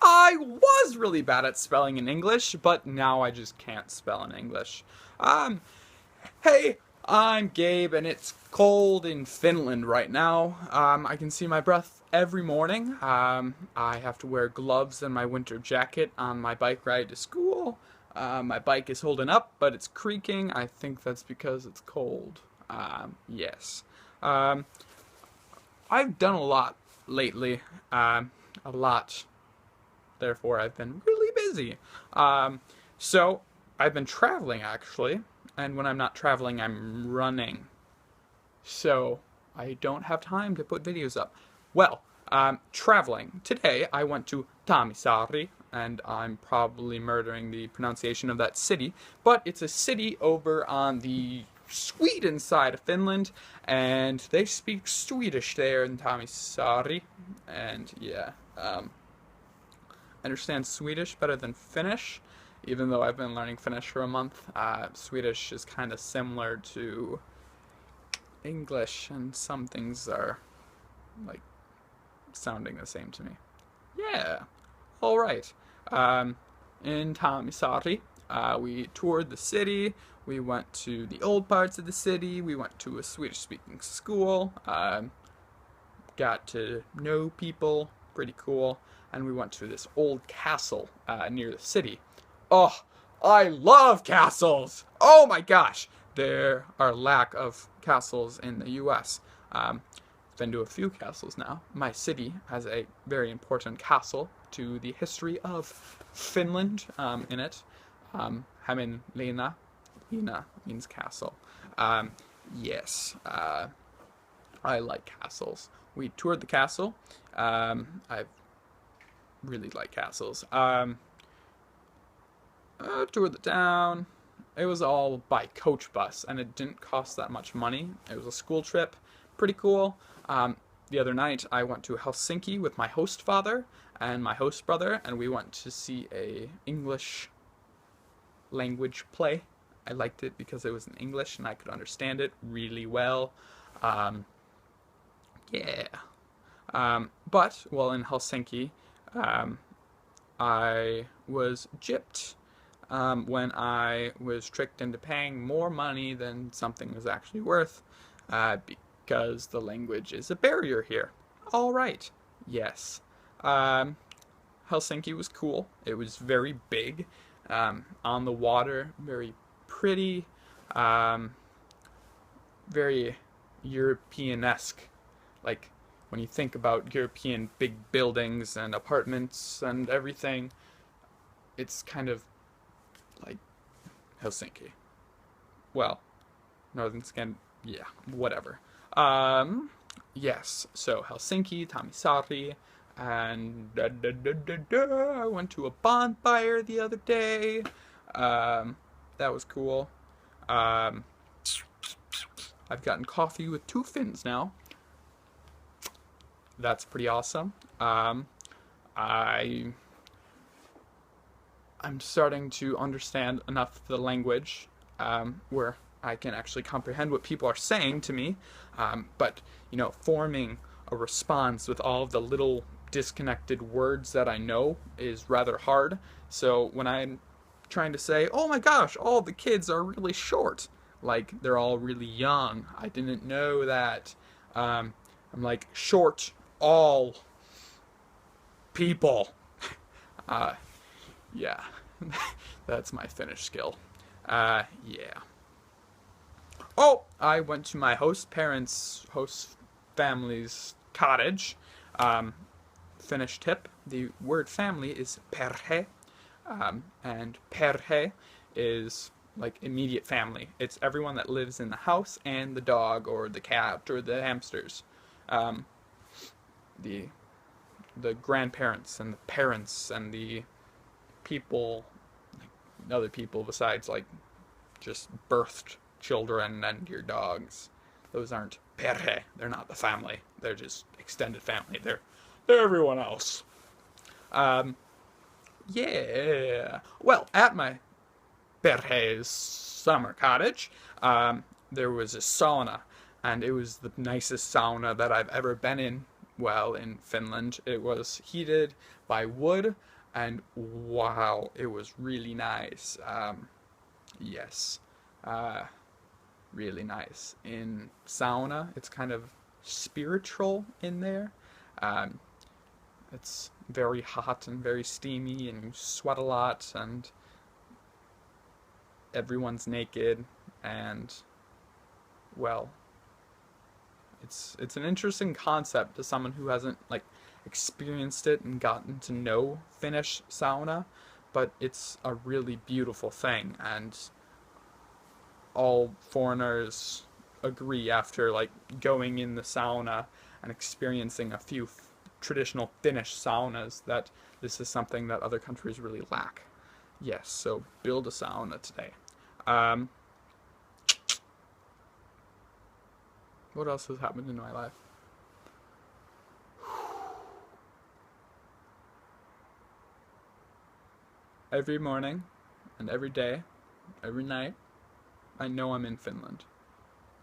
I was really bad at spelling in English, but now I just can't spell in English. Um, Hey, I'm Gabe, and it's cold in Finland right now. I can see my breath every morning. I have to wear gloves and my winter jacket on my bike ride to school. My bike is holding up, but it's creaking. I think that's because it's cold. Yes. Um, I've done a lot lately. A lot. Therefore, I've been really busy. Um, so, I've been traveling actually, and when I'm not traveling, I'm running. So, I don't have time to put videos up. Well, traveling. Today, I went to Tamisaari, and I'm probably murdering the pronunciation of that city, but it's a city over on the Sweden side of Finland, and they speak Swedish there in Tamisaari, and yeah, understand Swedish better than Finnish, even though I've been learning Finnish for a month. Swedish is kind of similar to English, and some things are like sounding the same to me. Yeah. All right. Um, in Tamisari, we toured the city. We went to the old parts of the city. We went to a Swedish-speaking school. Got to know people, pretty cool. And we went to this old castle near the city. Oh, I love castles! Oh my gosh! There are lack of castles in the US. Been to a few castles now. My city has a very important castle to the history of Finland in it. Hämeenlinna. Lina means castle. Um, yes. I like castles. We toured the castle. I really like castles. Toured the town. It was all by coach bus, and it didn't cost that much money. It was a school trip. Pretty cool. The other night, I went to Helsinki with my host father and my host brother, and we went to see a English language play. I liked it because it was in English and I could understand it really well. Um, yeah. But while in Helsinki, um, I was gypped when I was tricked into paying more money than something was actually worth because the language is a barrier here. All right. Yes. Um, Helsinki was cool. It was very big, on the water, very pretty, um, very European-esque. Like when you think about European big buildings and apartments and everything, it's kind of like Helsinki. Well, Northern Scan, yeah, whatever. Um, yes, so Helsinki, Tamisaari, and I went to a bonfire the other day. Um, that was cool. Um, I've gotten coffee with two fins now. That's pretty awesome. I I'm starting to understand enough of the language where I can actually comprehend what people are saying to me. But forming a response with all of the little disconnected words that I know is rather hard. So when I'm trying to say, "Oh my gosh, all the kids are really short," like they're all really young. I didn't know that. Um, I'm like short all people. Uh, yeah, that's my Finnish skill. Yeah. Oh, I went to my host family's cottage. Um, Finnish tip: the word family is perhe, and perhe is like immediate family. It's everyone that lives in the house and the dog or the cat or the hamsters. Um, the the grandparents and the parents and the people, like, other people besides like just birthed children and your dogs. Those aren't perhe. They're not the family. They're just extended family. They're everyone else. Um, yeah. Well, at my perhe's summer cottage, there was a sauna, and it was the nicest sauna that I've ever been in well in Finland. It was heated by wood, and wow, it was really nice. Yes, uh, really nice. In sauna, it's kind of spiritual in there. Um, it's very hot and very steamy, and you sweat a lot, and everyone's naked, and well, it's an interesting concept to someone who hasn't like experienced it and gotten to know Finnish sauna, but it's a really beautiful thing, and all foreigners agree after like going in the sauna and experiencing a few traditional Finnish saunas that this is something that other countries really lack. Yes, so build a sauna today. Um, what else has happened in my life? Every morning and every day, every night, I know I'm in Finland.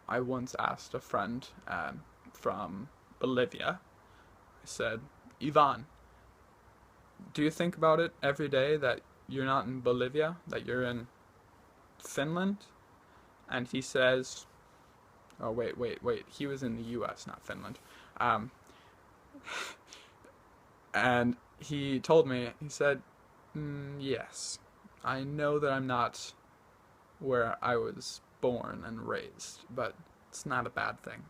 I once asked a friend from Bolivia, I said, Ivan, do you think about it every day that you're not in Bolivia, that you're in Finland? And he says, oh, wait, he was in the US, not Finland. Um, and he told me, he said, yes, I know that I'm not where I was born and raised, but it's not a bad thing.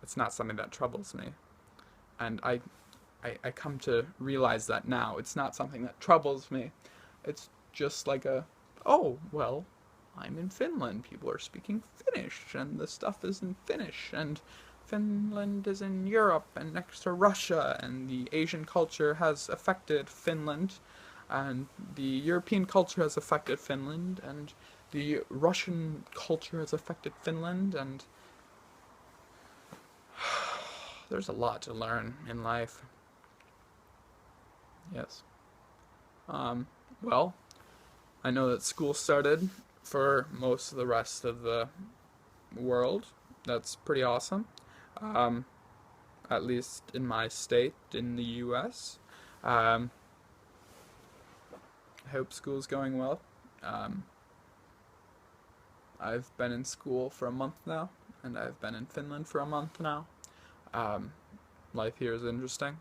It's not something that troubles me. And I come to realize that now. It's not something that troubles me. It's just like oh, well, I'm in Finland. People are speaking Finnish, and the stuff is in Finnish, and Finland is in Europe and next to Russia, and the Asian culture has affected Finland, and the European culture has affected Finland, and the Russian culture has affected Finland, and there's a lot to learn in life. Yes. Um, well, I know that school started for most of the rest of the world. That's pretty awesome. Um, at least in my state, in the US. Um, I hope school's going well. Um, I've been in school for a month now, and I've been in Finland for a month now. Um, life here is interesting.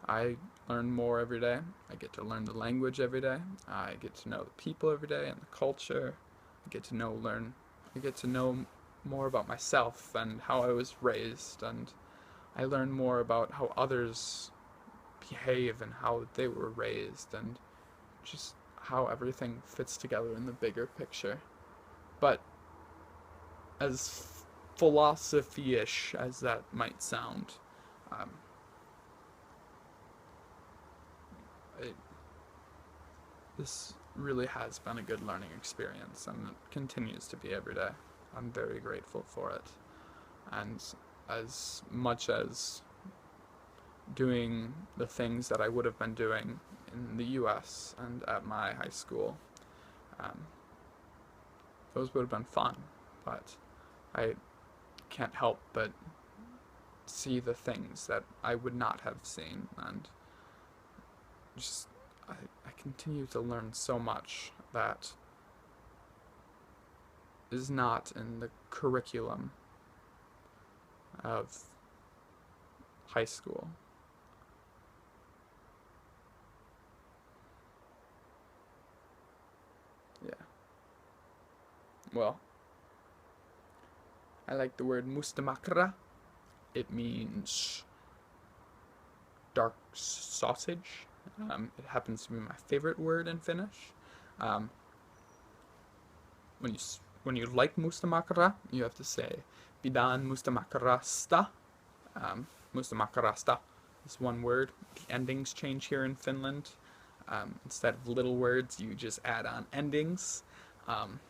I learn more every day. I get to learn the language every day. I get to know the people every day and the culture. I get to know more about myself and how I was raised, and I learn more about how others behave and how they were raised, and just how everything fits together in the bigger picture. But as philosophy-ish as that might sound, um, it, this really has been a good learning experience, and it continues to be every day. I'm very grateful for it. And as much as doing the things that I would have been doing in the US and at my high school, um, those would have been fun, but I can't help but see the things that I would not have seen, and just I continue to learn so much that is not in the curriculum of high school. Yeah. Well, I like the word mustamakra. It means dark sausage. It happens to be my favorite word in Finnish. Um, when you when you like mustamakra, you have to say pidän mustamakrasta. Mustamakrasta is one word. The endings change here in Finland. Instead of little words, you just add on endings. Um,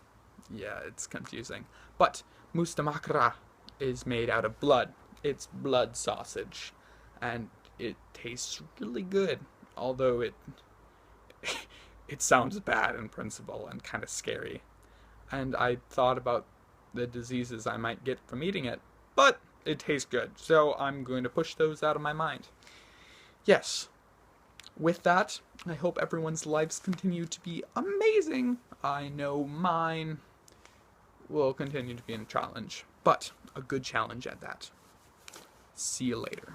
yeah, it's confusing. But mustamakra is made out of blood. It's blood sausage, and it tastes really good. Although it sounds bad in principle and kind of scary. And I thought about the diseases I might get from eating it, but it tastes good. So I'm going to push those out of my mind. Yes. With that, I hope everyone's lives continue to be amazing. I know mine will continue to be a challenge, but a good challenge at that. See you later.